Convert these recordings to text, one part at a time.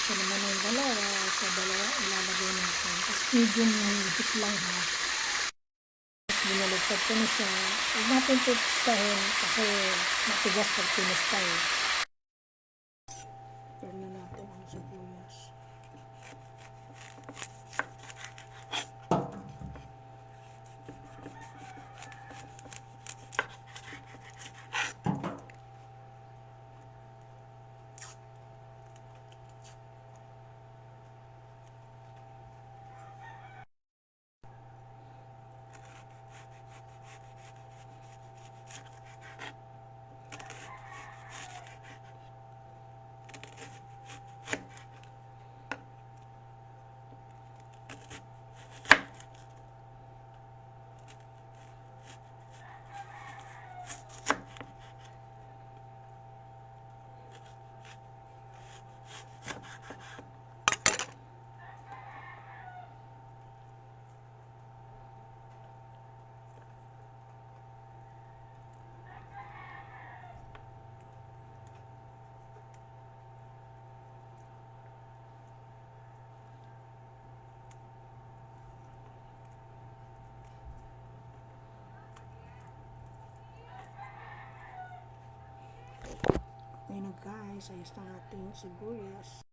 Ito naman ang dalawa. Sa dalawa ilalagay natin. Tapos medium yung heat lang ha. Binalagtad ko na siya. Huwag natin tutustahin kasi matigas pag tinustay. Turn na natin ang sibuyas. Ayun guys, ayos na natin sibuyas.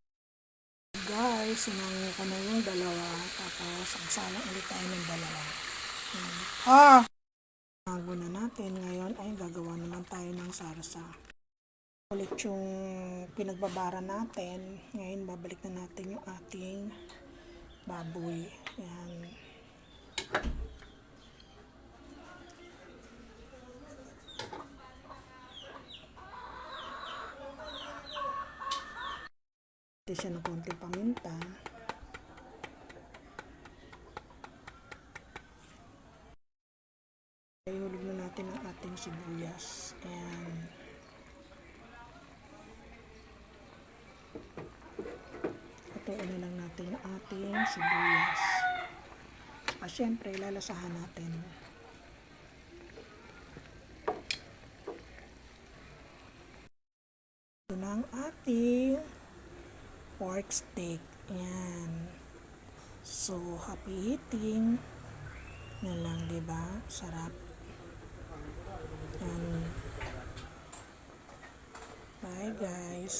Guys, sinangin ko na yung dalawa. Tapos, agsalang ulit tayo ng dalawa. Bago na natin. Ngayon ay gagawa naman tayo ng sarsa. Ulit yung pinagbabara natin. Ngayon, babalik na natin yung ating baboy. Yan. Ito siya ng konting paminta. Ihulog na natin ang ating sibuyas. Ayan. Ituin na lang natin yung ating sibuyas. At syempre, lalasahan natin. Ito na ang ating pork steak. Ayan. So, happy eating. Yan lang, diba? Sarap. Ayan. Bye, guys.